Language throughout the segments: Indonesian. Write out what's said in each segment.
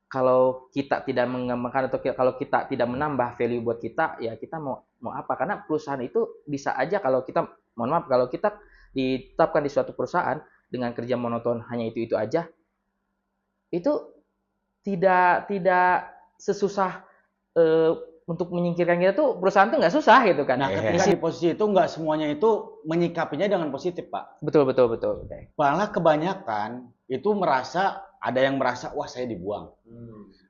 kalau kita tidak mengembangkan atau kalau kita tidak menambah value buat kita, ya kita mau apa? Karena perusahaan itu bisa aja kalau kita, mohon maaf, kalau kita ditetapkan di suatu perusahaan dengan kerja monoton hanya itu aja, itu tidak sesusah untuk menyingkirkan kita tuh, perusahaan tuh nggak susah gitu kan. Nah, ketika di posisi itu nggak semuanya itu menyikapinya dengan positif, Pak. Betul. Malah kebanyakan itu ada yang merasa, wah saya dibuang.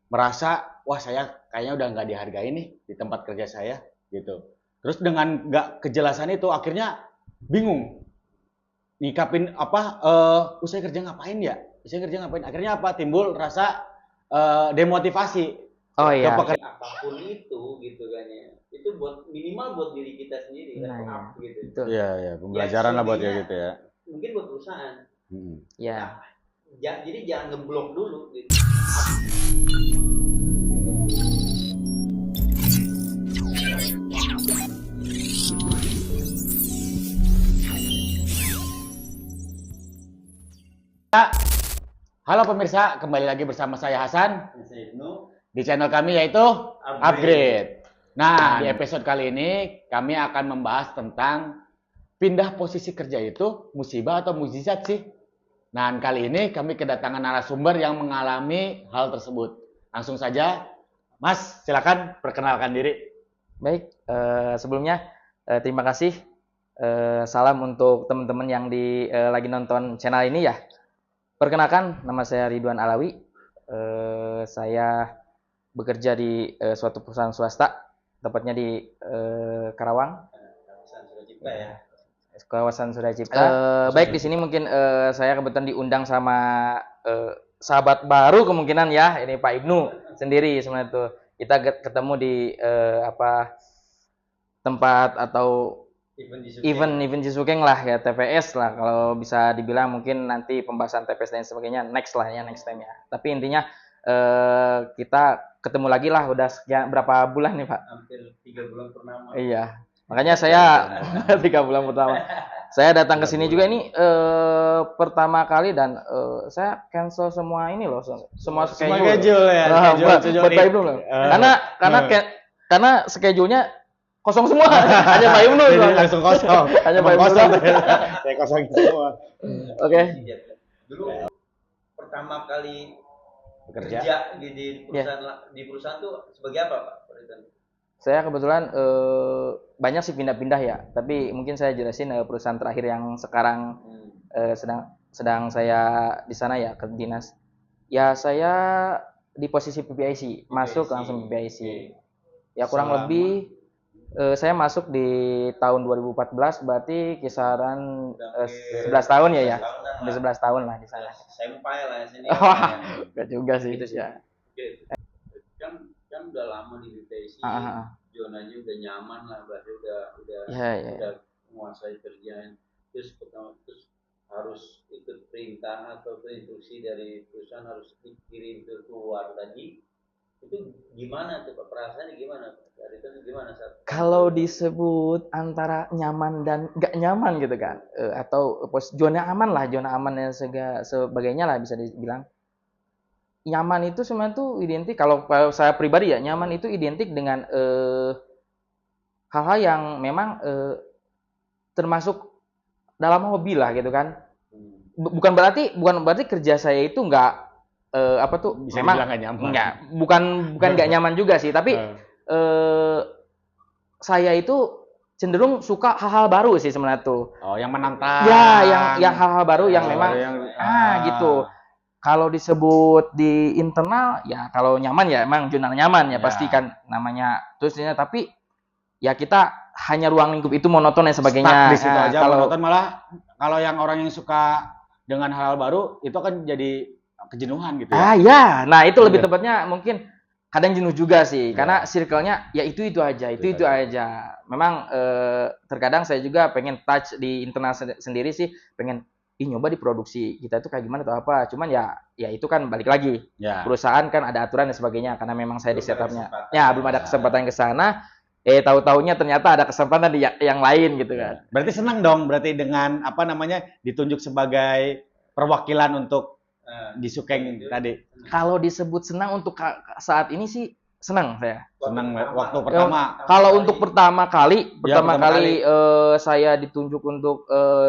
Merasa, wah saya kayaknya udah nggak dihargai nih di tempat kerja saya, gitu. Terus dengan nggak kejelasan itu, akhirnya bingung. Nyikapin apa, saya kerja ngapain ya? Saya kerja ngapain? Akhirnya apa? Timbul rasa demotivasi. Oh iya. Apapun itu gitu kan ya. Itu buat minimal buat diri kita sendiri kan, gitu. Iya, pembelajaran lah buat ya gitu ya. Mungkin buat perusahaan. Ya. Jadi jangan ngeblok dulu gitu. Halo pemirsa, kembali lagi bersama saya Hasan di channel kami yaitu Upgrade. Nah, di episode kali ini kami akan membahas tentang pindah posisi kerja itu musibah atau mukjizat sih. Nah, kali ini kami kedatangan narasumber yang mengalami hal tersebut. Langsung saja, Mas, silakan perkenalkan diri. Baik, sebelumnya terima kasih. Salam untuk teman-teman yang lagi nonton channel ini ya. Perkenalkan, nama saya Ridwan Alawi. Saya bekerja di suatu perusahaan swasta, tepatnya di Karawang. Kawasan Surya Cipta. Baik, di sini mungkin saya kebetulan diundang sama sahabat baru kemungkinan ya. Ini Pak Ibnu sendiri sebenarnya tuh. Kita ketemu di tempat atau event Cisukeng lah ya, TPS lah kalau bisa dibilang. Mungkin nanti pembahasan TPS dan sebagainya next lah ya, next time ya. Tapi intinya kita ketemu lagi lah, udah berapa bulan nih Pak? Hampir 3 bulan purnama. Iya, makanya saya 3 bulan pertama saya datang ke sini juga ini pertama kali, dan saya cancel semua ini loh, semua schedule ya. Buat Pak Ibnu loh. Karena schedule-nya kosong semua. Hanya Pak Ibnu langsung kosong. Hanya Pak Ibnu saya kosong semua. Oke. Dulu pertama kali bekerja di perusahaan tuh sebagai apa, Pak? Saya kebetulan banyak sih pindah-pindah ya, tapi mungkin saya jelasin perusahaan terakhir yang sekarang sedang saya di sana ya, ke dinas. Ya saya di posisi PPIC, masuk langsung PPIC. Ya kurang lebih saya masuk di tahun 2014, berarti kisaran 11 tahun ya. Udah 11 tahun lah di sana. Sampai lah sini. Wah, enggak juga sih itu ya. Kan udah lama di BPIC, zonanya udah nyaman lah, berarti udah menguasai kerjaan. Terus harus ikut perintah atau instruksi dari perusahaan, harus dikirim keluar tadi. Itu gimana tuh Pak, perasaannya gimana Pak? Dari itu gimana saat? Kalau disebut antara nyaman dan nggak nyaman gitu kan, atau zona aman lah, zona aman dan sebagainya lah, bisa dibilang. Nyaman itu sebenarnya tuh identik, kalau saya pribadi ya, nyaman itu identik dengan hal-hal yang memang termasuk dalam hobi lah gitu kan. Bukan berarti kerja saya itu nggak bisa memang nggak nyaman. bukan nggak nyaman juga sih, tapi saya itu cenderung suka hal-hal baru sih sebenarnya tuh. Oh, yang menantang. Ya, yang hal-hal baru yang memang gitu. Kalau disebut di internal ya, kalau nyaman ya emang zona nyaman ya, pasti kan namanya terusnya. Tapi ya kita hanya ruang lingkup itu monoton dan sebagainya. Di situ aja monoton, malah kalau yang orang yang suka dengan hal baru itu kan jadi kejenuhan gitu ya. Ya. Nah, itu lebih tepatnya mungkin kadang jenuh juga sih, karena circle-nya ya itu aja. Memang terkadang saya juga pengen touch di internal sendiri sih, pengen nyoba di produksi kita itu kayak gimana atau apa. Cuman ya itu kan balik lagi. Perusahaan kan ada aturan dan sebagainya, karena memang saya di setupnya. Ya, belum ada kesempatan ke sana. Tahu-taunya ternyata ada kesempatan di yang lain gitu kan. Berarti senang dong, berarti dengan ditunjuk sebagai perwakilan untuk Jisukeng tadi? Kalau disebut senang untuk saat ini sih senang saya. Senang waktu pertama. Kalau untuk pertama kali pertama kali. Saya ditunjuk untuk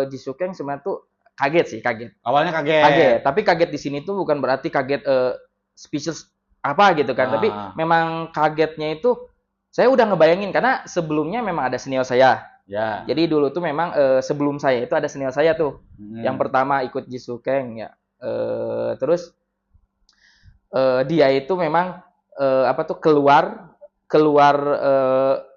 Jisukeng sebenarnya tuh kaget. Awalnya kaget. Tapi kaget di sini tuh bukan berarti kaget speechless apa gitu kan. Tapi memang kagetnya itu saya udah ngebayangin karena sebelumnya memang ada senior saya. Ya. Jadi dulu tuh memang sebelum saya itu ada senior saya tuh. Yang pertama ikut Jisukeng ya. Terus dia itu memang keluar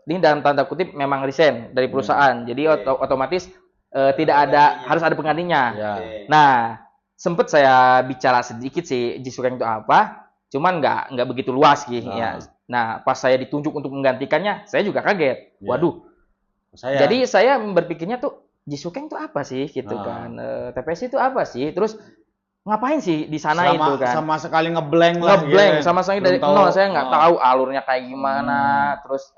ini dalam tanda kutip memang resign dari perusahaan. Jadi otomatis tidak ada harus ada penggantinya. Ya. Nah, sempet saya bicara sedikit sih Jisukeng itu apa, cuman nggak begitu luas gitu ya. Nah, pas saya ditunjuk untuk menggantikannya, saya juga kaget. Waduh. Jadi saya berpikirnya tuh Jisukeng itu apa sih gitu kan. TPS itu apa sih? Terus ngapain sih di sana itu kan? Sama sekali ngeblank lah. Ngeblank sama sekali dari nol, saya nggak tahu alurnya kayak gimana. Terus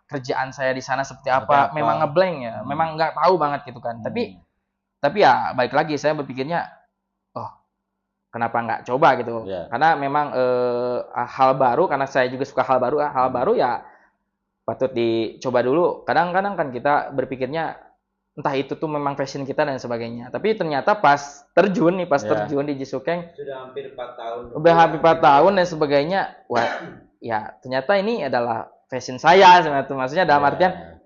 kerjaan saya di sana seperti apa? Memang ngeblank ya. Memang nggak tahu banget gitu kan. Tapi ya balik lagi saya berpikirnya, oh kenapa nggak coba gitu? Karena memang hal baru, karena saya juga suka hal baru ya patut dicoba dulu. Kadang-kadang kan kita berpikirnya entah itu tuh memang passion kita dan sebagainya. Tapi ternyata pas terjun di Jisukeng sudah hampir 4 tahun. Udah hampir 4 tahun dan sebagainya. Wah, ya ternyata ini adalah passion saya sebenarnya. Maksudnya dalam artian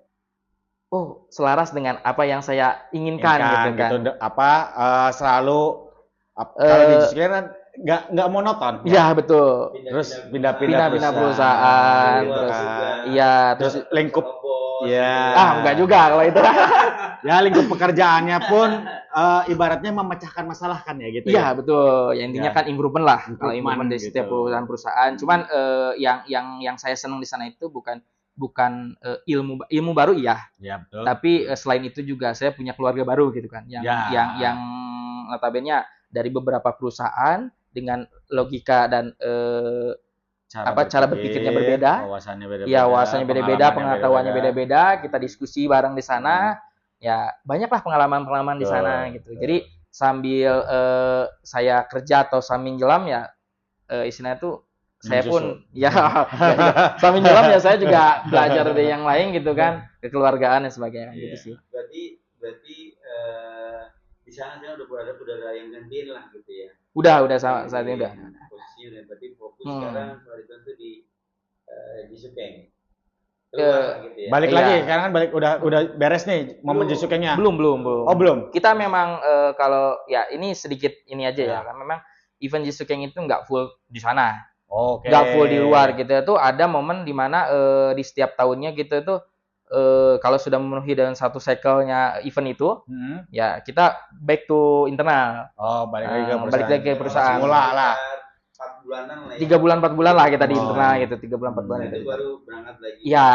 selaras dengan apa yang saya inginkan gitu kan. Gitu, selalu kalau di Jisukeng kan nggak monoton. Iya, betul. Terus pindah-pindah perusahaan, terus terus lingkup. Enggak juga kalau itu. Ya lingkup pekerjaannya pun ibaratnya memecahkan masalah kan ya gitu. Iya, betul. Ya intinya kan improvement lah. Kalau improvement di setiap perusahaan. Cuman yang saya senang di sana itu bukan ilmu baru ya. Ya, betul. Tapi selain itu juga saya punya keluarga baru gitu kan. Yang notabene dari beberapa perusahaan dengan logika dan cara berpikirnya berbeda. Wawasannya beda-beda, pengetahuannya beda-beda. Kita diskusi bareng di sana. Ya, banyaklah pengalaman-pengalaman di sana gitu. Jadi sambil saya kerja atau sambil nyelam ya istilahnya tuh saya pun sambil nyelam ya saya juga belajar dari yang lain gitu kan, kekeluargaan dan sebagainya gitu sih. Berarti di sana udah yang gantiin lah gitu ya. Udah saat ini udah. Posisinya udah berarti fokus sekarang soal itu di Jisukeng. Gitu ya. Balik lagi, sekarang kan udah beres nih momen Jisukengnya. Belum. Oh, belum. Kita memang kalau ya ini sedikit ini aja ya, kan memang event Jisukeng itu nggak full di sana. Oke. Nggak full di luar gitu. Itu ada momen di mana di setiap tahunnya gitu itu kalau sudah memenuhi dengan satu cycle-nya event itu, ya kita back to internal. Oh, balik lagi ke perusahaan. Semula lah. 4 bulanan lah ya. 3 bulan 4 bulan lah kita di internal gitu, 3 bulan 4 bulan itu baru berangkat lagi. Iya.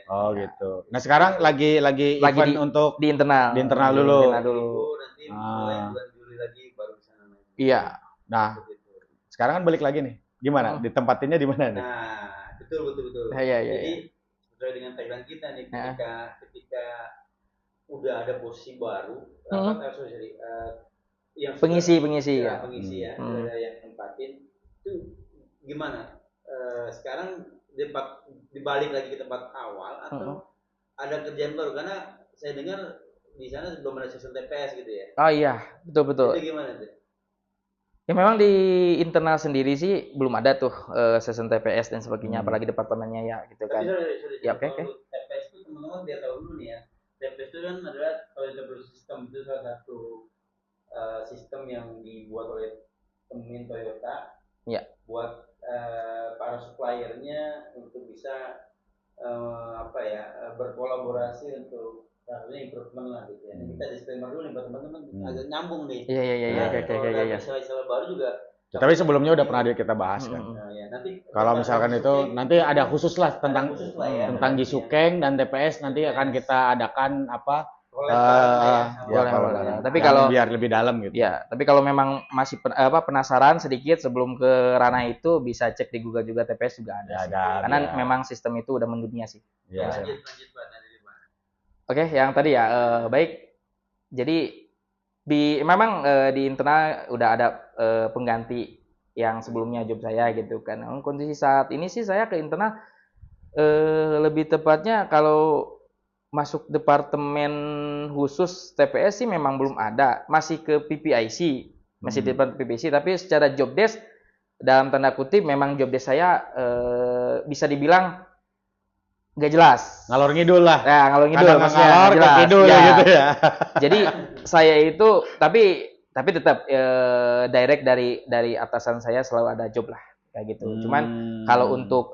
Oh, gitu. Nah, sekarang lagi event untuk di internal. Di internal dulu. Nanti mulai bulan Juli lagi baru ke sana lagi. Iya. Nah, sekarang kan balik lagi nih. Gimana? Ditempatinnya di mana nih? Nah, betul. Iya. Jadi sesuai dengan tagline kita nih, ketika udah ada posisi baru, yang pengisi ya. Ada yang tempatin itu gimana? Sekarang dibalik lagi ke tempat awal atau ada kerjaan baru, karena saya dengar di sana belum ada sistem TPS gitu ya. Oh iya, betul. Itu gimana tuh? Ya memang di internal sendiri sih belum ada tuh season TPS dan sebagainya, apalagi departemennya ya gitu kan. Sorry. Ya oke. TPS itu teman-teman biar tahu dulu nih ya. TPS itu kan adalah Toyota System, itu salah satu sistem yang dibuat oleh temen Toyota. Ya. Buat para suppliernya untuk bisa berkolaborasi untuk improvement lah gitu ya. Kita disclaimer dulu nih buat teman-teman agak nyambung nih. Iya. Istilah baru juga. Tapi sebelumnya udah pernah kita bahas kan. Nanti kalau misalkan itu nanti ada khusus lah tentang Jisukeng dan TPS nanti akan kita adakan boleh. Tapi kalau biar lebih dalam gitu. Ya, tapi kalau memang masih penasaran sedikit sebelum ke ranah itu bisa cek di Google juga, TPS juga ada. Karena memang sistem itu udah mendunia sih. Ya. Lanjut Pak. Oke, yang tadi ya baik. Jadi memang di internal udah ada pengganti yang sebelumnya job saya gitu kan. Kondisi saat ini sih saya ke internal lebih tepatnya kalau masuk departemen khusus TPS sih memang belum ada, masih ke PPIC, masih di departemen PPIC, tapi secara job desk dalam tanda kutip memang job desk saya bisa dibilang nggak jelas. Ngalor ngidul lah. Ya, ngalor ngidul maksudnya ngalor jelas. Ngidul Ya. gitu ya. Jadi saya itu tapi tetap direct dari atasan saya selalu ada job lah kayak gitu. Cuman kalau untuk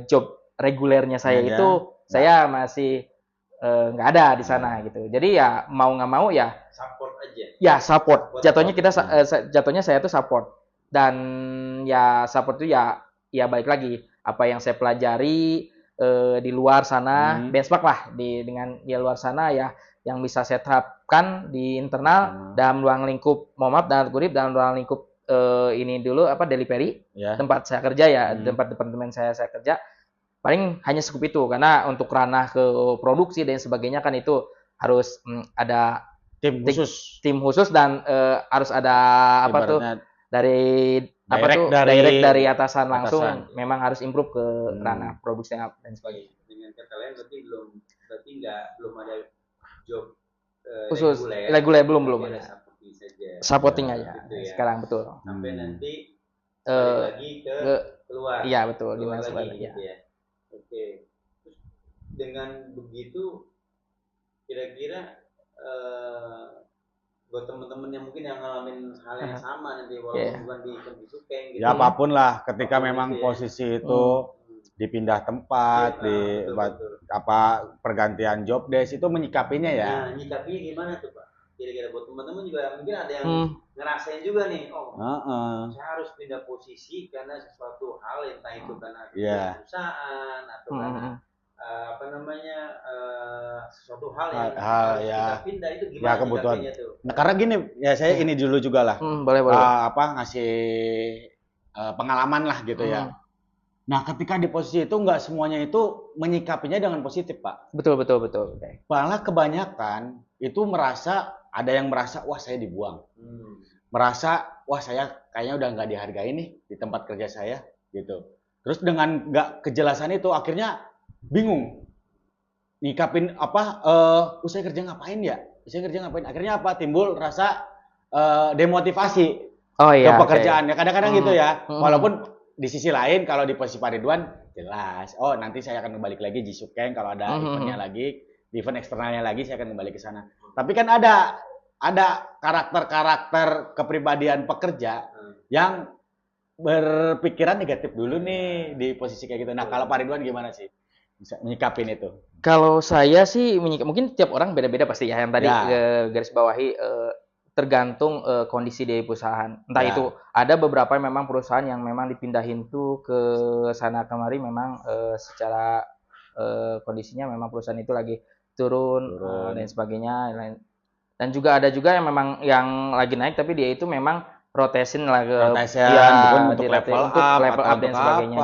job regulernya saya itu saya masih nggak ada di sana gitu. Jadi ya mau nggak mau ya support aja. Ya support. Jatuhnya kita jatuhnya saya tuh support. Dan ya support itu ya balik lagi apa yang saya pelajari di luar sana benchmark lah dengan luar sana ya yang bisa saya terapkan di internal dalam ruang lingkup dalam ruang lingkup ini dulu delivery tempat saya kerja ya tempat departemen saya kerja paling hanya cukup itu karena untuk ranah ke produksi dan sebagainya kan itu harus ada tim khusus dan harus ada dari atasan langsung memang harus improve ke ranah produksi dan sebagainya. Dengan kata lain berarti belum ada job khusus reguler belum ada supporting aja gitu ya. Sekarang betul sampai nanti lagi ke keluar iya betul keluar lagi gitu ya. Oke, terus dengan begitu kira-kira buat teman-teman yang mungkin yang ngalamin hal yang sama nanti walaupun bukan di kondisi kayak gitu. Ya apapun lah ketika memang posisi itu dipindah tempat betul. Pergantian job desk itu menyikapinya ya. Nah, menyikapinya gimana tuh Pak? Kira-kira buat teman-teman juga mungkin ada yang ngerasain juga nih, saya harus pindah posisi karena sesuatu hal entah itu karena perusahaan atau karena sesuatu hal yang kita pindah itu gimana kebutuhan tuh? Nah, karena gini ya saya ini dulu juga lah boleh. Ngasih pengalaman lah gitu ya. Nah ketika di posisi itu nggak semuanya itu menyikapinya dengan positif Pak. Betul. Malah kebanyakan itu ada yang merasa wah saya dibuang, merasa wah saya kayaknya udah nggak dihargai nih di tempat kerja saya gitu. Terus dengan nggak kejelasan itu akhirnya bingung nyikapin saya kerja ngapain ya? Akhirnya timbul rasa demotivasi ke pekerjaan ya kadang-kadang gitu ya. Walaupun di sisi lain kalau di posisi Pak Ridwan jelas nanti saya akan balik lagi di Jisukeng kalau ada eventnya lagi, di event eksternalnya lagi saya akan kembali ke sana. Tapi kan ada karakter kepribadian pekerja yang berpikiran negatif dulu nih di posisi kayak gitu. Nah kalau Pak Ridwan gimana sih bisa menyikapin itu? Kalau saya sih mungkin tiap orang beda-beda pasti ya. Yang tadi garis bawahi tergantung kondisi dari perusahaan. Entah itu ada beberapa memang perusahaan yang memang dipindahin tuh ke sana kemari memang secara kondisinya memang perusahaan itu lagi turun. Dan sebagainya. Dan juga ada juga yang memang yang lagi naik tapi dia itu memang rotation untuk level up dan sebagainya.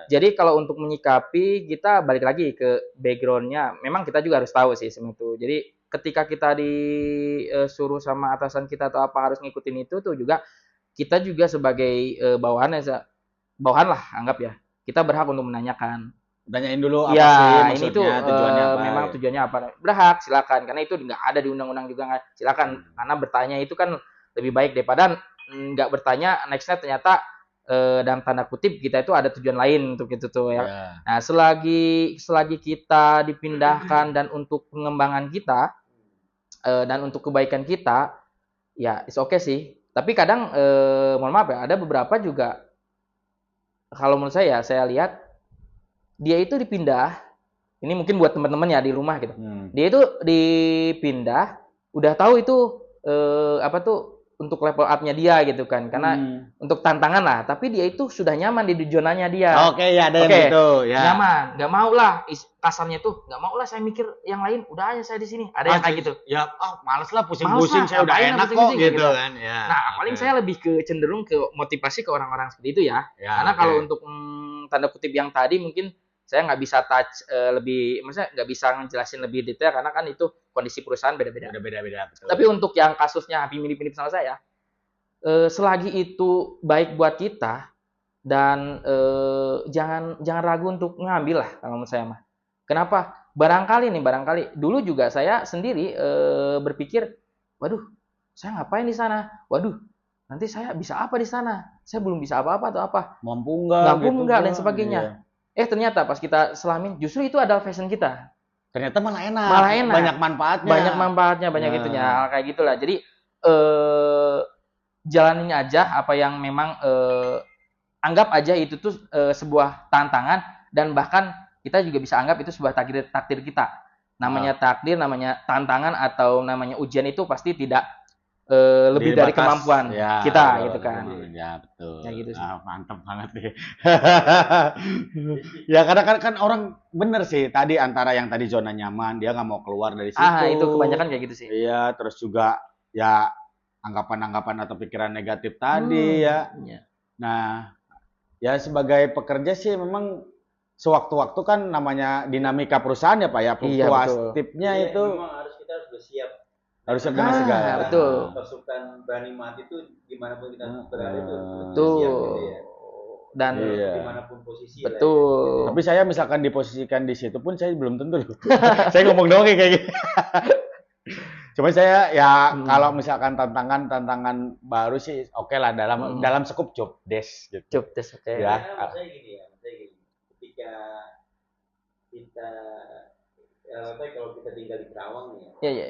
Jadi kalau untuk menyikapi kita balik lagi ke backgroundnya, memang kita juga harus tahu sih semua itu. Jadi ketika kita disuruh sama atasan kita atau apa harus ngikutin itu tuh juga kita juga sebagai bawahan lah anggap ya kita berhak untuk menanyakan. Tanyain dulu apa sih maksudnya, tujuannya apa? Memang tujuannya apa? Berhak, silakan. Karena itu nggak ada di undang-undang juga nggak. Silakan. Karena bertanya itu kan lebih baik daripada nggak bertanya. Nextnya ternyata dalam tanda kutip kita itu ada tujuan lain untuk itu tuh ya. Nah selagi kita dipindahkan dan untuk pengembangan kita dan untuk kebaikan kita, ya it's okay sih. Tapi kadang mohon maaf ya, ada beberapa juga kalau menurut saya lihat dia itu dipindah, ini mungkin buat teman-teman ya di rumah gitu. Dia itu dipindah, udah tahu itu untuk level up-nya dia gitu kan. Karena untuk tantangan lah, tapi dia itu sudah nyaman di zonanya dia. Oke, ya ada yang gitu, ya. Nyaman, nggak mau lah kasarnya tuh, nggak mau lah saya mikir yang lain, udah aja saya di sini. Ada yang kayak gitu. Ya, males lah pusing-pusing, saya udah enak kok gitu kan. Ya. Nah, paling saya lebih cenderung ke motivasi ke orang-orang seperti itu ya. Karena kalau untuk tanda kutip yang tadi mungkin saya nggak bisa touch maksudnya nggak bisa ngejelasin lebih detail karena kan itu kondisi perusahaan beda-beda. Betul. Tapi untuk yang kasusnya mirip-mirip sama saya, selagi itu baik buat kita dan jangan ragu untuk ngambil lah kalau menurut saya mah. Kenapa? Barangkali dulu juga saya sendiri berpikir, waduh, saya ngapain di sana? Waduh, nanti saya bisa apa di sana? Saya belum bisa apa-apa atau apa? Mampu enggak gitu dan sebagainya. Iya. Ternyata pas kita selamin, justru itu adalah fashion kita. Ternyata malah enak. Banyak manfaatnya, banyak itunya, kayak gitulah. Jadi jalanin aja apa yang memang anggap aja itu tuh sebuah tantangan, dan bahkan kita juga bisa anggap itu sebuah takdir kita. Namanya takdir, namanya tantangan atau namanya ujian itu pasti tidak lebih dari kemampuan kita gitu kan. Ya betul. Ya gitu sih. Mantap banget nih. Ya kadang kan orang bener sih tadi antara yang tadi zona nyaman dia nggak mau keluar dari situ. Itu kebanyakan kayak gitu sih. Iya, terus juga ya anggapan-anggapan atau pikiran negatif tadi ya. Nah, ya sebagai pekerja sih memang sewaktu-waktu kan namanya dinamika perusahaan ya Pak ya, fluktuatifnya itu memang kita harus bersiap. Harus siap dengan segala. Betul. Pasukan berani mati itu gimana pun kita berada itu betul. Siap gitu ya. Dan dimanapun posisi. Betul. Tapi saya misalkan diposisikan di situ pun saya belum tentu loh. Saya ngomong doang kayak gitu. Cuma saya ya kalau misalkan tantangan baru sih oke lah dalam sekup job desk gitu. Job desk oke. Ya. Saya gini. Ketika kita kalau kita tinggal di Kerawang nih ya. Iya.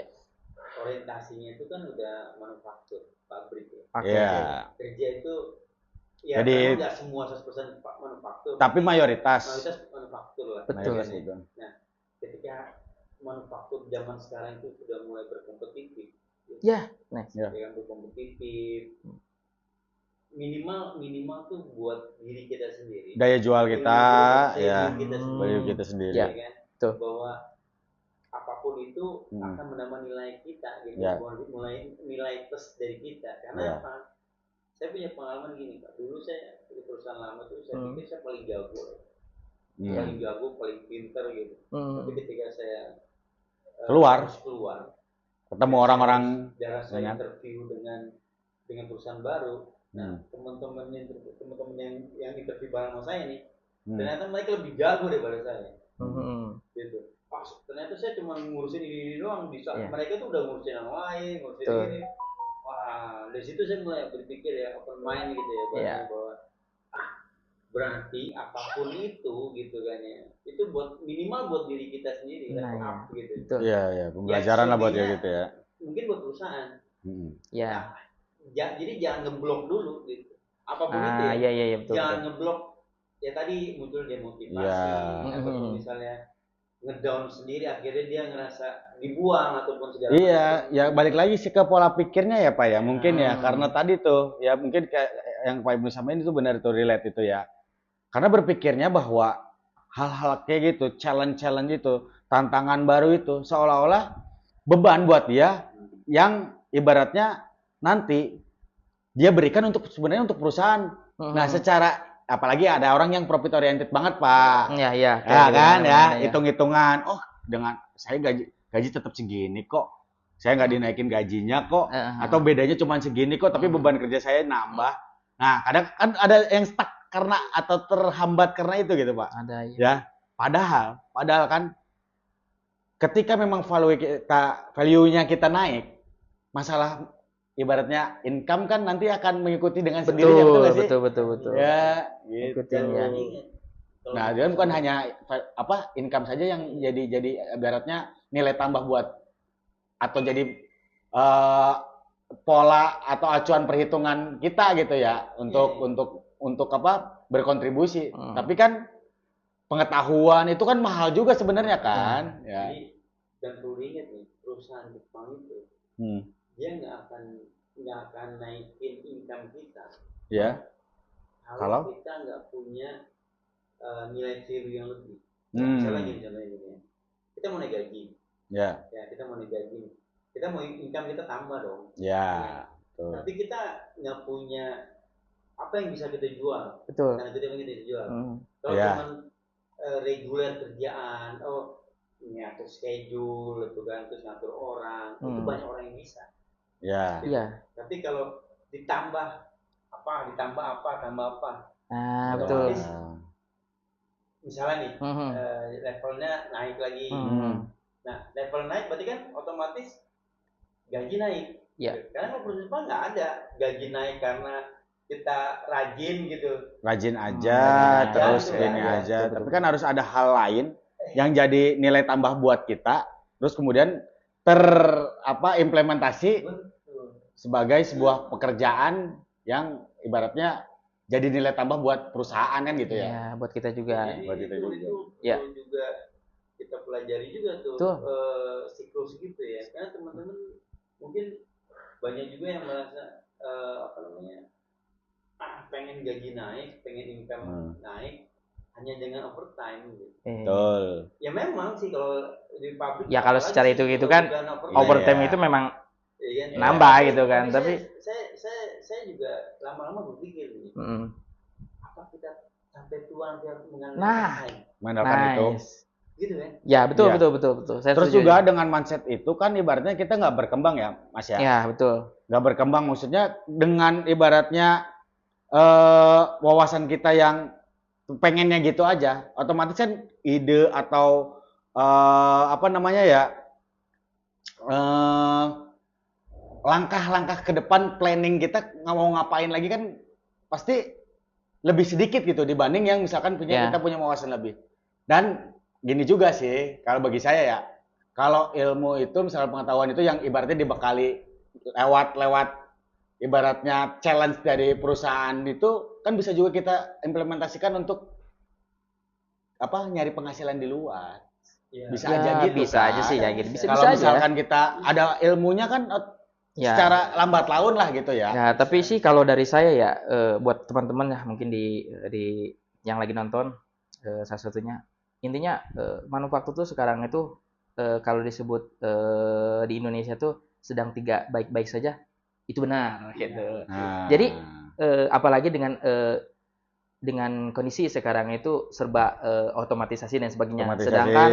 Orientasinya itu kan udah manufaktur, pabrik ya. Iya. Kerja itu ya jadi nggak semua 100% manufaktur. Tapi mayoritas manufaktur lah. Betul. Nah, ketika manufaktur zaman sekarang itu sudah mulai berkompetitif. Ya, yang berkompetitif. Minimal tuh buat diri kita sendiri. Daya jual kita, daya kita sendiri. Ya kan? Tuh. Bahwa apapun itu akan menambah nilai kita gitu. Mulai nilai plus dari kita. Karena apa? Saya punya pengalaman gini Pak. Dulu saya di perusahaan lama tuh saya pikir saya paling jago. Paling jago, paling pinter gitu. Tapi ketika saya keluar ketemu orang-orang saya interview dengan perusahaan baru. Nah, teman-teman yang interview bareng sama saya nih, ternyata mereka lebih jago daripada saya. Gitu. Ternyata saya cuma ngurusin ini doang, bisa mereka tuh udah ngurusin yang lain, ngurusin ini. Wah, dari situ saya mulai berpikir ya open mind gitu ya, bahwa berarti apapun itu gitu kan ya, itu minimal buat diri kita sendiri kan, gitu. Iya, pembelajaran lah buat dia gitu ya. Mungkin buat perusahaan. Iya. Jadi jangan ngeblok dulu gitu. Apapun itu ya. Iya, betul. Jangan ngeblok. Ya tadi muncul demotivasi atau misalnya ngedown sendiri akhirnya dia ngerasa dibuang ataupun segala macam. Iya, ya balik lagi sih ke pola pikirnya ya Pak ya. Mungkin ya karena tadi tuh ya mungkin kayak yang Pak Ibnu sampaikan itu benar itu relate itu ya. Karena berpikirnya bahwa hal-hal kayak gitu, challenge itu, tantangan baru itu seolah-olah beban buat dia yang ibaratnya nanti dia berikan sebenarnya untuk perusahahan. Nah, secara apalagi ada orang yang profit oriented banget Pak. Iya. Kan hitung-hitungan. Oh, dengan saya gaji tetap segini kok. Saya nggak dinaikin gajinya kok. Atau bedanya cuma segini kok, tapi beban kerja saya nambah. Nah, kadang kan ada yang stuck karena atau terhambat karena itu gitu Pak. Ada ya. Padahal kan ketika memang value-nya kita naik, masalah ibaratnya income kan nanti akan mengikuti dengan sendirinya, betul. Ya, gitu. Ya. Nah, dia bukan hanya income saja yang jadi ibaratnya nilai tambah buat atau jadi pola atau acuan perhitungan kita gitu ya untuk berkontribusi. Tapi kan pengetahuan itu kan mahal juga sebenarnya kan. Ya. Jadi, dan perlu ingat nih, perusahaan Jepang itu dia nggak akan naikin income kita. Ya. Kalau kita nggak punya nilai value yang lebih. Misalnya gini, kita mau naik gaji. Ya, kita mau naik gaji. Kita mau income kita tambah dong. Ya. Tapi kita nggak punya apa yang bisa kita jual. Betul. Karena kita ingin kita jual. Kalau cuma reguler kerjaan, ngatur schedule, itu kan, terus ngatur orang, itu banyak orang yang bisa. Ya. Tapi kalau ditambah apa. Nah, betul. Otomatis misalnya nih levelnya naik lagi. Nah, level naik berarti kan otomatis gaji naik. Iya. Karena kalau perusahaan nggak ada gaji naik karena kita rajin gitu. Rajin aja, terus gitu, ini ya. aja. Tapi kan harus ada hal lain yang jadi nilai tambah buat kita. Terus kemudian implementasi sebagai sebuah pekerjaan yang ibaratnya jadi nilai tambah buat perusahaan kan gitu ya. Iya, buat kita juga. Jadi buat kita juga. Itu juga kita pelajari juga tuh siklus gitu ya. Karena teman-teman mungkin banyak juga yang merasa pengen gaji naik, pengen income naik hanya dengan overtime gitu. Betul. Ya memang sih kalau di pabrik. Ya kalau secara itu gitu kan overtime itu memang nambah gitu kan. Tapi saya juga lama-lama berpikir nih. Apa kita sampai tua nanti harus mengandalkan itu. Gitu kan? Ya betul. Saya terus juga dengan mindset itu kan ibaratnya kita nggak berkembang ya Mas ya. Ya betul. Nggak berkembang maksudnya dengan ibaratnya wawasan kita yang pengennya gitu aja, otomatis kan ide atau langkah-langkah ke depan planning kita mau ngapain lagi kan pasti lebih sedikit gitu dibanding yang misalkan kita punya wawasan lebih. Dan gini juga sih kalau bagi saya ya, kalau ilmu itu misalnya pengetahuan itu yang ibaratnya dibekali lewat ibaratnya challenge dari perusahaan itu kan bisa juga kita implementasikan untuk nyari penghasilan di luar. Bisa aja gitu. Bisa aja sih ya gitu. Kalau misalkan kita ada ilmunya kan secara lambat laun lah gitu ya. Ya, tapi sih kalau dari saya ya buat teman-teman ya mungkin di yang lagi nonton salah satunya intinya manufaktur tuh sekarang itu kalau disebut di Indonesia tuh sedang tidak baik-baik saja. Itu benar gitu. Jadi apalagi dengan kondisi sekarang itu serba otomatisasi dan sebagainya. Sedangkan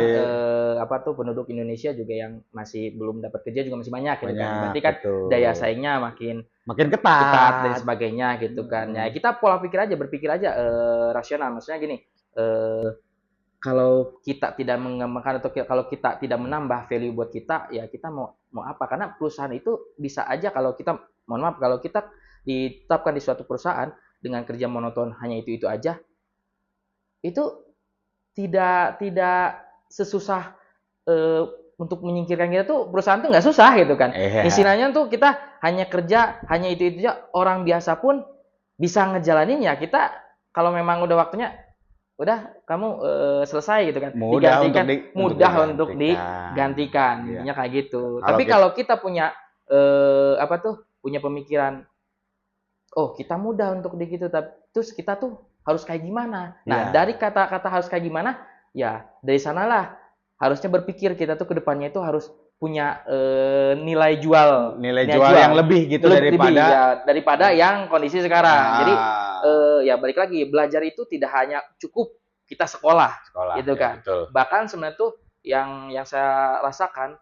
penduduk Indonesia juga yang masih belum dapat kerja juga masih banyak gitu kan. Berarti kan daya saingnya makin ketat dan sebagainya gitu kan. Ya kita pola pikir aja, berpikir aja rasional. Maksudnya gini, kalau kita tidak mengembangkan atau kalau kita tidak menambah value buat kita, ya kita mau apa? Karena perusahaan itu bisa aja kalau kita, mohon maaf, kalau kita ditetapkan di suatu perusahaan dengan kerja monoton hanya itu aja, itu tidak sesusah untuk menyingkirkan kita tuh perusahaan tuh nggak susah gitu kan. Istilahnya tuh kita hanya kerja hanya itu aja, orang biasa pun bisa ngejalanin ya. Kita kalau memang udah waktunya udah kamu selesai gitu kan, mudah untuk digantikan intinya kayak gitu. Tapi kalau kita punya punya pemikiran, oh kita mudah untuk begitu, terus kita tuh harus kayak gimana? Nah dari kata-kata harus kayak gimana, ya dari sanalah harusnya berpikir kita tuh kedepannya itu harus punya nilai jual yang lebih gitu daripada yang kondisi sekarang. Jadi ya balik lagi, belajar itu tidak hanya cukup kita sekolah gitu kan. Betul. Bahkan sebenarnya tuh yang saya rasakan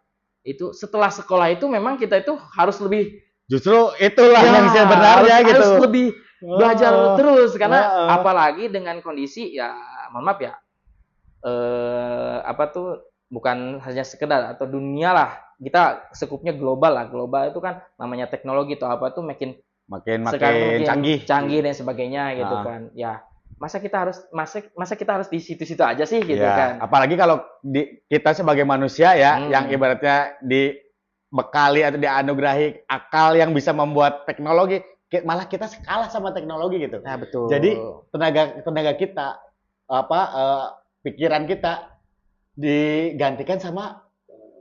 itu setelah sekolah itu memang kita itu harus lebih, justru itulah yang sebenarnya gitu. Harus lebih belajar terus karena apalagi dengan kondisi ya mohon maaf ya bukan hanya sekedar atau dunia lah, kita sekupnya global itu kan namanya teknologi atau makin canggih dan sebagainya gitu kan. Ya masa kita harus di situ-situ aja sih gitu kan. Apalagi kalau kita sebagai manusia ya yang ibaratnya dibekali atau dianugerahi akal yang bisa membuat teknologi, malah kita kalah sama teknologi gitu. Nah, betul. Jadi tenaga kita pikiran kita digantikan sama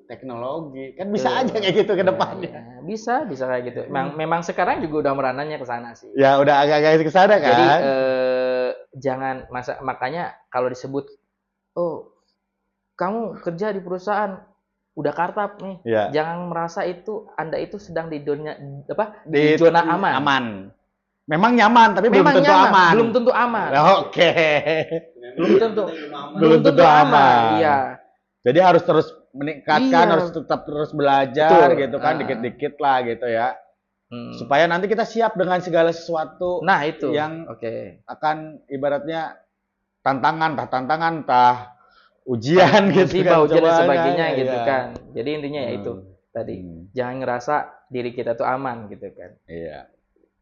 teknologi. Kan bisa aja kayak gitu ke depannya. Bisa kayak gitu. Memang sekarang juga udah merananya ke sana sih. Ya udah agak-agak ke sana kan. Jadi jangan makanya kalau disebut kamu kerja di perusahaan udah kartap nih. Ya. Jangan merasa Anda itu sedang di zona aman. Memang nyaman tapi belum tentu aman. Oke. Belum tentu aman. Iya. Jadi harus terus meningkatkan, harus tetap terus belajar gitu kan, dikit-dikit lah gitu ya. supaya nanti kita siap dengan segala sesuatu Nah, itu. yang akan ibaratnya tantangan entah ujian gitu musibah, kan, ujian dan cobaan, sebagainya ya, gitu ya. kan. Jadi intinya ya itu tadi. Jangan ngerasa diri kita tuh aman gitu kan. Iya.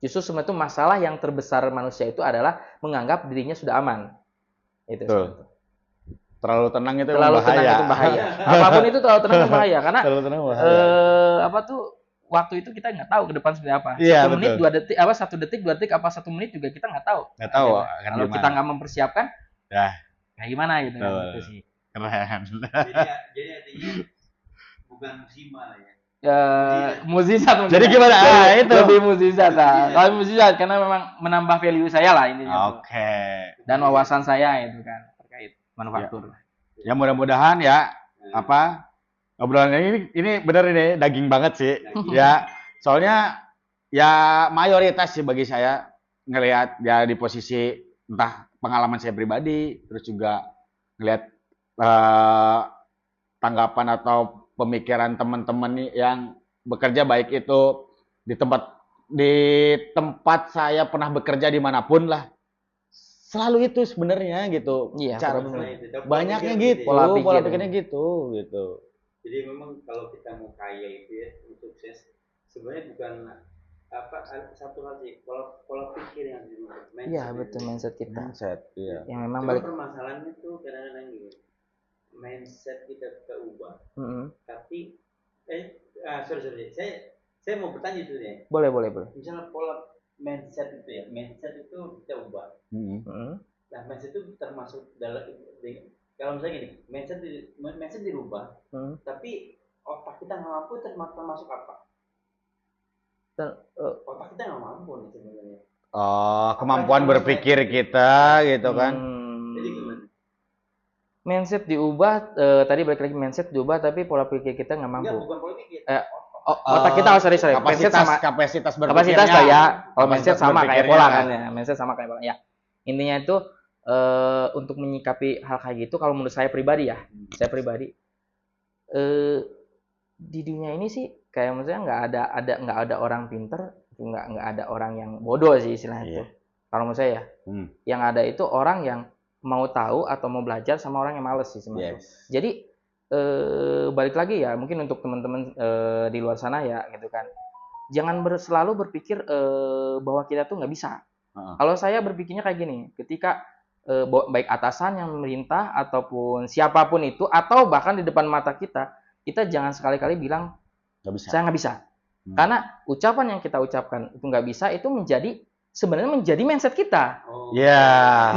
Justru sebenarnya itu masalah yang terbesar manusia itu adalah menganggap dirinya sudah aman. Itu. Betul. Terlalu tenang itu terlalu bahaya. Tenang itu bahaya. Apapun itu terlalu tenang itu bahaya karena terlalu tenang bahaya. Waktu itu kita nggak tahu ke depan seperti apa. Iya, 1 menit, 2 detik, 1 detik, 2 detik, 1 menit juga kita nggak tahu. Nggak tahu. Kalau kita nggak mempersiapkan, ya kayak gimana gitu kan. Itu sih. Keren. Jadi artinya bukan musibah lah ya. Mukjizat. Jadi gimana? Itu lebih mukjizat lah. Kalau mukjizat karena memang menambah value saya lah intinya. Oke. Dan wawasan saya itu kan terkait manufaktur. Ya mudah-mudahan ya obrolan ini bener ini daging banget sih. Ya, soalnya ya mayoritas sih bagi saya ngelihat ya di posisi entah pengalaman saya pribadi, terus juga ngelihat tanggapan atau pemikiran teman-teman nih yang bekerja baik itu di tempat saya pernah bekerja dimanapun lah. Selalu itu sebenarnya gitu. Iya, cara banyaknya gitu, pola pikirnya gitu. Jadi memang kalau kita mau kaya itu ya, sukses sebenarnya bukan satu hal sih, pola pikir yang dirubah. Iya, betul, mindset kita. Iya. Yang memang balik permasalahannya tuh kadang-kadang gini. Mindset kita ubah. Tapi sorry. Saya mau bertanya itu ya. Boleh. Misalnya pola mindset itu ya, mindset itu kita ubah. Nah, mindset itu termasuk dalam kalau misalnya gini, mindset dirubah, tapi otak kita nggak mampu termasuk apa? Otak kita nggak mampu nih sebenarnya. Kemampuan berpikir kita gitu kan. Jadi gimana? Mindset diubah, tadi balik lagi mindset diubah, tapi pola pikir kita nggak mampu. Enggak, bukan pola pikir. Otak kita sorry. Kapasitas berpikirnya. Kapasitas lah ya. Kalau mindset sama kayak pola kan ya. Mindset sama kayak pola ya. Intinya itu untuk menyikapi hal kayak gitu, kalau menurut saya pribadi di dunia ini sih kayak maksudnya nggak ada orang pinter, nggak ada orang yang bodoh sih istilahnya itu. Kalau menurut saya yang ada itu orang yang mau tahu atau mau belajar sama orang yang males sih sebenarnya. Jadi balik lagi ya, mungkin untuk teman-teman di luar sana ya gitu kan, jangan selalu berpikir bahwa kita tuh nggak bisa. Kalau saya berpikirnya kayak gini, ketika baik atasan yang memerintah ataupun siapapun itu, atau bahkan di depan mata kita jangan sekali-kali bilang saya nggak bisa. Karena ucapan yang kita ucapkan itu nggak bisa, itu sebenarnya menjadi mindset kita,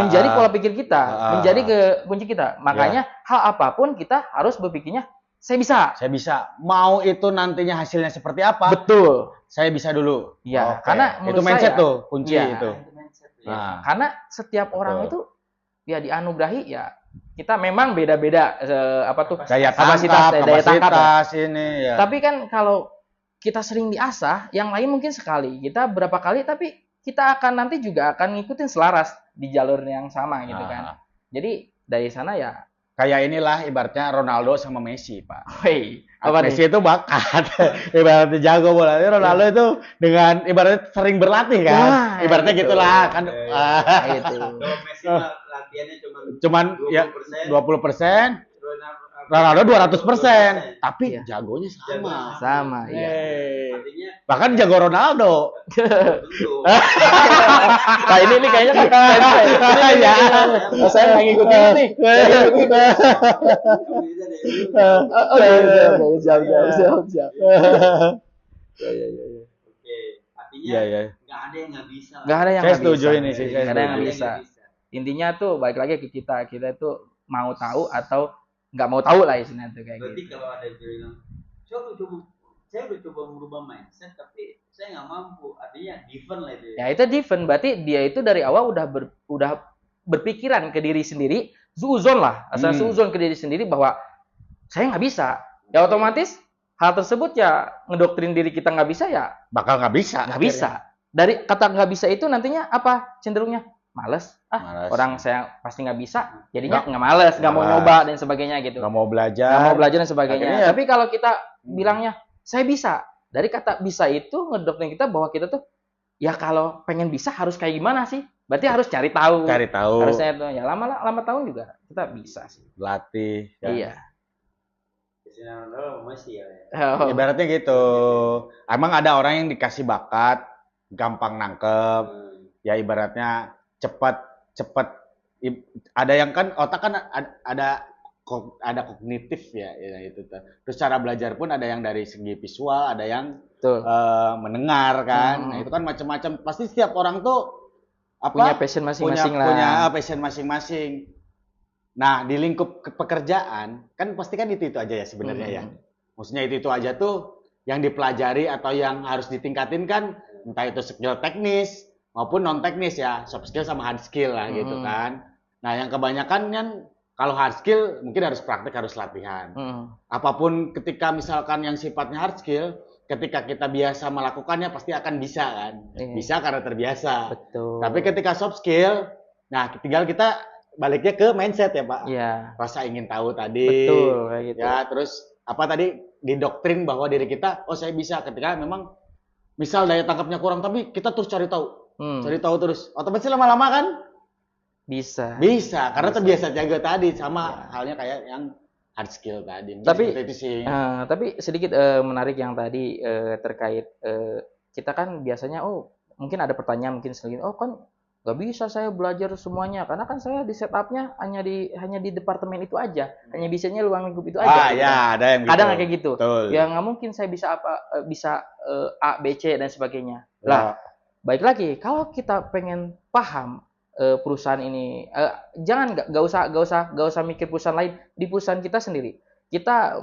menjadi pola pikir kita, menjadi kunci kita. Makanya hal apapun kita harus berpikirnya saya bisa. Mau itu nantinya hasilnya seperti apa? Betul. Saya bisa dulu. Iya. Karena itu mindset tuh kunci itu. Nah, karena setiap orang itu ya dianugerahi ya, kita memang beda-beda daya kapasitas ini ya. Tapi kan kalau kita sering diasah, yang lain mungkin sekali, kita berapa kali, tapi kita akan nanti juga akan ngikutin selaras di jalur yang sama gitu kan. Jadi dari sana ya kayak inilah ibaratnya Ronaldo sama Messi, Pak. Messi itu bakat, ibaratnya jago bola. Ronaldo itu dengan ibaratnya sering berlatih kan. Ibaratnya gitulah kan. Itu. Kalau Messi latihannya cuman 20%. Ronaldo 200%, tapi jagonya sama. Iya. Artinya bahkan jago Ronaldo. Nah ini kayaknya saya nggak ngikutin nih. Siap. Oke, artinya nggak ada yang nggak bisa. Nggak ada yang saya setuju ini sih. Nggak ada yang nggak bisa. Intinya tuh balik lagi ke kita itu mau tahu atau nggak mau tahu lah istilahnya tuh kayak berarti gitu. Kalau ada yang bilang saya udah coba merubah mindset tapi saya nggak mampu, artinya given lah itu ya. Itu given, berarti dia itu dari awal udah berpikiran ke diri sendiri, suuzon lah, asal suuzon ke diri sendiri bahwa saya nggak bisa, ya otomatis hal tersebut ya ngedoktrin diri kita nggak bisa, ya bakal nggak bisa. Dari kata nggak bisa itu nantinya apa cenderungnya? Males. Orang saya pasti nggak bisa, jadinya nggak males, nggak mau nyoba dan sebagainya gitu, nggak mau belajar dan sebagainya. Akhirnya, tapi kalau kita bilangnya saya bisa, Dari kata bisa itu ngedoktrin kita bahwa kita tuh ya kalau pengen bisa harus kayak gimana sih? Berarti harus cari tahu. Cari tahu. Harusnya itu ya lama tahun juga kita bisa sih. Latih. Kan? Iya. Masih ya. Oh. Ibaratnya gitu. Emang ada orang yang dikasih bakat, gampang nangkep. Ya ibaratnya cepat. Ada yang kan otak kan ada kognitif ya itu. Terus cara belajar pun ada yang dari segi visual, ada yang mendengar kan. Nah, itu kan macam-macam. Pasti setiap orang tuh punya passion masing-masing lah. Punya passion masing-masing. Nah, di lingkup pekerjaan kan pasti kan itu aja ya sebenarnya ya. Maksudnya itu aja tuh yang dipelajari atau yang harus ditingkatin kan entah itu skill teknis maupun non teknis ya, soft skill sama hard skill lah gitu kan. Nah, yang kebanyakan kan kalau hard skill mungkin harus praktek, harus latihan. Apapun ketika misalkan yang sifatnya hard skill, ketika kita biasa melakukannya pasti akan bisa kan. Bisa karena terbiasa. Betul. Tapi ketika soft skill, nah tinggal kita baliknya ke mindset ya Pak. Iya. Rasa ingin tahu tadi. Betul kayak gitu. Ya, terus apa tadi didoktrin bahwa diri kita, oh saya bisa ketika memang misal daya tangkapnya kurang tapi kita terus cari tahu. Cari tahu terus. Otomatis lama-lama kan bisa karena terbiasa jaga tadi sama halnya kayak yang hard skill tadi. Tapi itu sih. Tapi sedikit menarik yang tadi terkait kita kan biasanya mungkin ada pertanyaan mungkin sedikit kan nggak bisa saya belajar semuanya karena kan saya di setupnya hanya di departemen itu aja, hanya bisanya ruang lingkup itu aja. Gitu ya, ada yang gitu. Ada nggak kayak gitu? Betul. Ya nggak mungkin saya bisa A, B, C dan sebagainya. Lah, baik lagi kalau kita pengen paham perusahaan ini, nggak usah mikir perusahaan lain, di perusahaan kita sendiri. Kita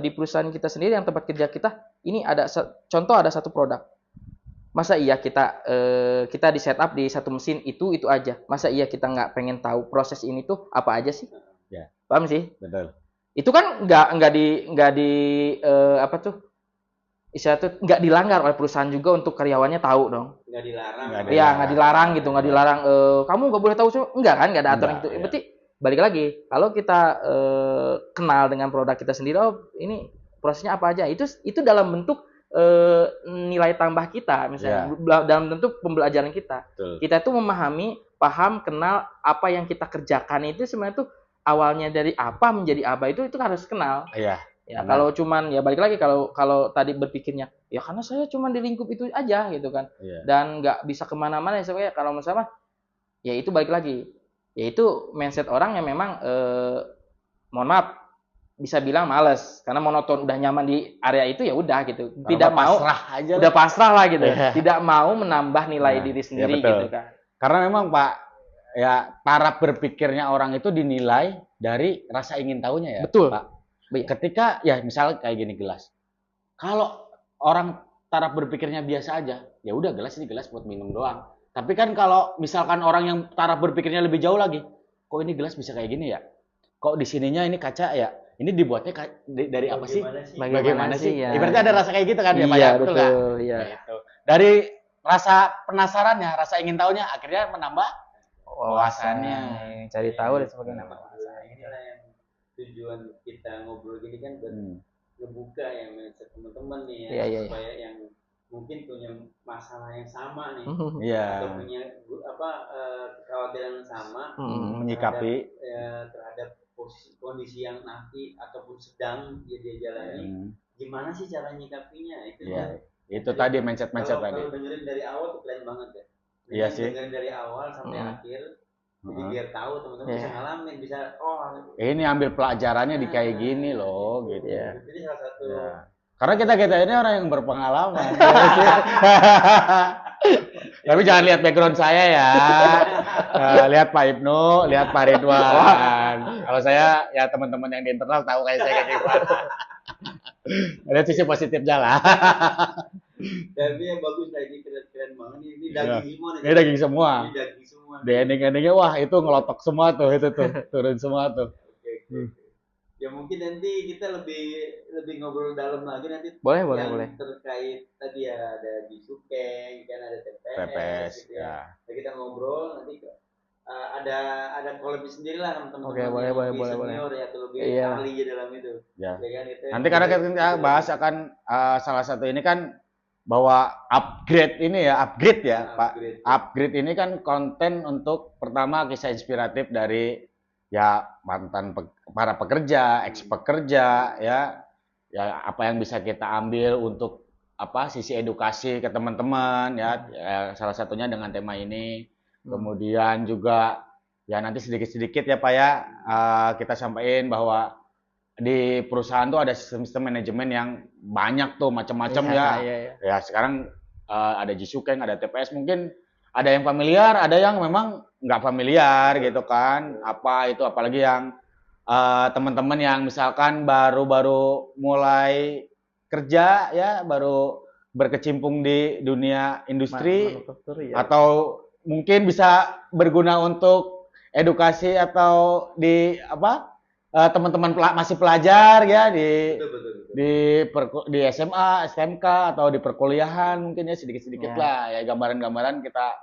di perusahaan kita sendiri yang tempat kerja kita ini ada contoh ada satu produk. Masa iya kita di setup di satu mesin itu aja. Masa iya kita nggak pengen tahu proses ini tuh apa aja sih? Ya. Paham sih? Betul. Itu kan nggak di apa tuh? Istilah tuh nggak dilanggar oleh perusahaan juga untuk karyawannya tahu dong. Nggak dilarang. Iya nggak dilarang gitu, nggak dilarang. Kamu nggak boleh tahu enggak kan? Nggak ada aturan itu. Berarti balik lagi kalau kita kenal dengan produk kita sendiri, ini prosesnya apa aja? Itu dalam bentuk nilai tambah kita misalnya dalam bentuk pembelajaran kita. Betul. Kita tuh memahami, paham, kenal apa yang kita kerjakan itu sebenarnya tuh awalnya dari apa menjadi apa itu harus kenal. Iya. Ya kalau cuman ya balik lagi kalau tadi berpikirnya ya karena saya cuman di lingkup itu aja gitu kan. Dan nggak bisa kemana-mana ya sebenarnya kalau misalnya ya itu balik lagi ya itu mindset orang yang memang mohon maaf bisa bilang males karena monoton udah nyaman di area itu ya udah gitu tidak mau aja udah pasrah lah gitu tidak mau menambah nilai diri sendiri gitu kan karena memang Pak ya taraf berpikirnya orang itu dinilai dari rasa ingin tahunya ya betul Pak ketika ya misal kayak gini gelas kalau orang taraf berpikirnya biasa aja ya udah gelas ini gelas buat minum doang tapi kan kalau misalkan orang yang taraf berpikirnya lebih jauh lagi kok ini gelas bisa kayak gini ya kok di sininya ini kaca ya ini dibuatnya dari apa sih? Bagaimana sih? Ya. Ibaratnya ada rasa kayak gitu kan ya Pak ya? Betul kan? Iya. Gitu. Dari rasa penasarannya, rasa ingin tahunya akhirnya menambah wawasannya, cari tahu dan sebagainya. Inilah yang tujuan kita ngobrol gini kan buat ngebuka ya mindset teman-teman nih ya, supaya yang mungkin punya masalah yang sama nih atau punya kekhawatiran yang sama menyikapi terhadap kondisi yang nanti ataupun sedang dia jalani gimana sih cara nyikapinya itu itu tadi mindset tadi kalau dengerin dari awal tuh keren banget ya iya sih dengerin dari awal sampai akhir jadi biar tahu teman-teman bisa ngalamin bisa ini ambil pelajarannya di kayak gini loh gitu ya jadi salah satu karena kita ini orang yang berpengalaman tapi jangan lihat background saya ya lihat Pak Ibnu, lihat Pak Ridwan. Kalau saya ya teman-teman yang di internal tahu kayak saya kayak gimana. Lihat sisi positifnya lah. Tapi yang bagus lagi keren banget ini daging semua nih. Ini daging semua. Ini daging semua. Di ending-endingnya wah itu ngelotok semua tuh itu tuh turun semua tuh. Ya mungkin nanti kita lebih ngobrol dalam lagi nanti boleh terkait tadi ya ada Bisukeng kan ada TPS TPS gitu ya. Nah, kita ngobrol nanti ada collab sendiri lah teman-teman Oke, boleh, yang boleh, lebih boleh, senior ya atau lebih Iya. ahli ya dalam itu. Ya. Ya kan, itu Nanti karena kita bahas akan salah satu ini kan bahwa upgrade ini ya, upgrade ya, Pak. Upgrade ini kan konten untuk pertama kisah inspiratif dari ya mantan para pekerja, ex pekerja ya. Ya apa yang bisa kita ambil untuk apa sisi edukasi ke teman-teman ya, salah satunya dengan tema ini. Kemudian juga ya nanti sedikit-sedikit ya Pak ya kita sampaikan bahwa di perusahaan tuh ada sistem manajemen yang banyak tuh macam-macam ya. Ya sekarang ada Jisukeng, ada TPS, mungkin ada yang familiar, ada yang memang nggak familiar gitu kan. Apa itu apalagi yang teman-teman yang misalkan baru-baru mulai kerja ya, baru berkecimpung di dunia industri atau mungkin bisa berguna untuk edukasi atau di apa teman-teman masih pelajar ya di SMA, SMK atau di perkuliahan mungkin ya sedikit-sedikit lah ya gambaran-gambaran kita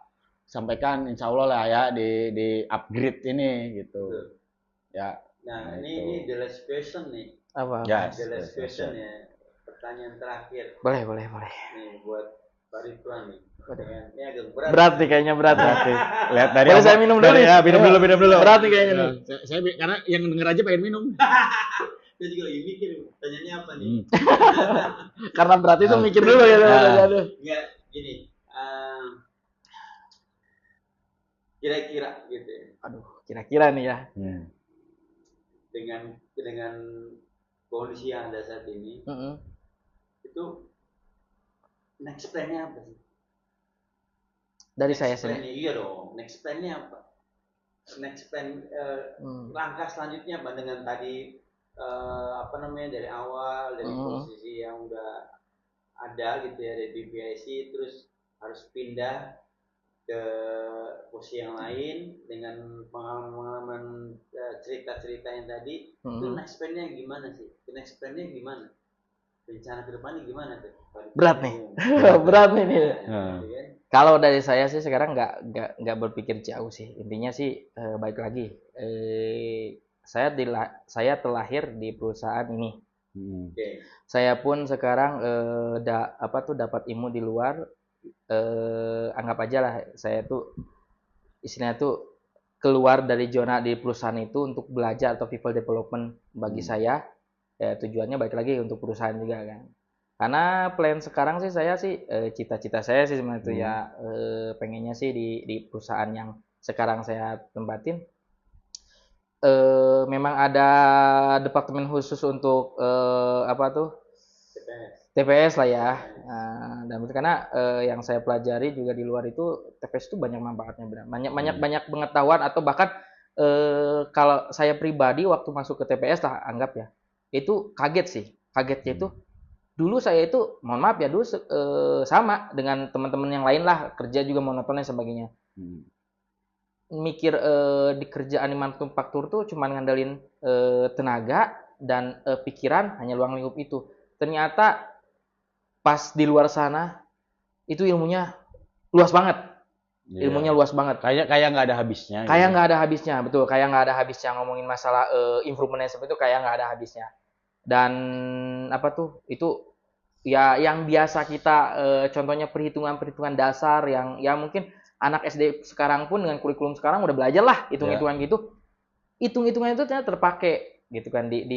sampaikan insya Allah lah ya di upgrade ini gitu ya. Nah, ini the last question nih. Apa? Yes, the last question ya. Pertanyaan terakhir. Boleh. Nih buat Pak Ridwan nih. Ini agak berat. Berat nih kayaknya berat. Lihat dari boleh saya minum dulu ya, minum dulu. Berat nih kayaknya nih. Saya karena yang denger aja pengen minum. Saya juga lagi mikir pertanyaannya apa nih. Karena berat itu mikir dulu ya. Enggak, gini. Kira-kira gitu ya. Aduh, kira-kira nih ya. Dengan kondisi yang ada saat ini, itu next plan-nya apa sih? Dari saya sendiri. Iya dong, next plan-nya apa? Next plan langkah selanjutnya apa dengan tadi dari awal dari posisi yang udah ada gitu ya dari BPIC terus harus pindah ke posisi yang lain dengan pengalaman cerita-cerita yang tadi itu next plan-nya gimana sih? Next plan-nya gimana? Rencana ke depannya gimana tuh? Berat nih. Berat nih. Kalau dari saya sih sekarang nggak berpikir jauh sih. Intinya sih baik lagi. Saya terlahir di perusahaan ini. Saya pun sekarang dapat ilmu di luar. Anggap aja lah saya tuh istilahnya tuh keluar dari zona di perusahaan itu untuk belajar atau people development bagi saya ya tujuannya baik lagi untuk perusahaan juga kan karena plan sekarang sih saya sih cita-cita saya sih sebenarnya itu ya pengennya sih di perusahaan yang sekarang saya tempatin memang ada departemen khusus untuk TPS lah ya. Dan karena yang saya pelajari juga di luar itu TPS itu banyak manfaatnya benar. Banyak pengetahuan atau bahkan kalau saya pribadi waktu masuk ke TPS lah anggap ya. Itu kaget sih. Kagetnya itu dulu saya itu mohon maaf ya dulu sama dengan teman-teman yang lain lah kerja juga monoton dan sebagainya. Mikir di kerjaan di manufaktur tuh cuma ngandelin tenaga dan pikiran hanya ruang lingkup itu. Ternyata pas di luar sana itu ilmunya luas banget. Ilmunya luas banget. Kayak nggak ada habisnya. Kayak nggak ada habisnya, betul. Kayak nggak ada habisnya ngomongin masalah improvement seperti itu kayak nggak ada habisnya. Dan itu ya yang biasa kita contohnya perhitungan dasar yang ya mungkin anak SD sekarang pun dengan kurikulum sekarang udah belajar lah hitung-hitungan gitu. Hitung-hitungan itu ternyata terpakai gitu kan di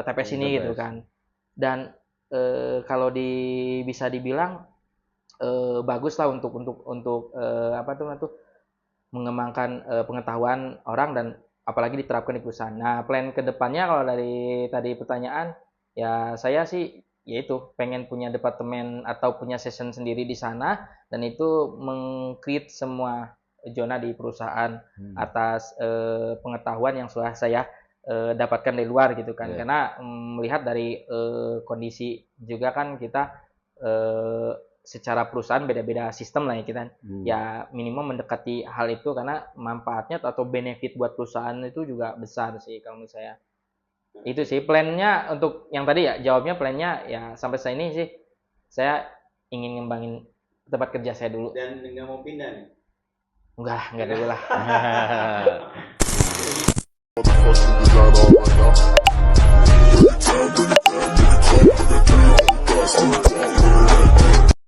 TPS ini gitu kan. Dan kalau bisa dibilang bagus lah untuk mengembangkan pengetahuan orang dan apalagi diterapkan di perusahaan. Nah, plan kedepannya kalau dari tadi pertanyaan ya saya sih yaitu pengen punya departemen atau punya session sendiri di sana dan itu meng-create semua zona di perusahaan atas pengetahuan yang sudah saya dapatkan dari luar gitu kan karena melihat dari kondisi juga kan kita secara perusahaan beda-beda sistem lah ya kita ya minimum mendekati hal itu karena manfaatnya atau benefit buat perusahaan itu juga besar sih kalau menurut saya itu sih plannya untuk yang tadi ya jawabnya plannya ya sampai saat ini sih saya ingin ngembangin tempat kerja saya dulu dan nggak mau pindah nih Enggak dulu lah. Motherfucking design all right now.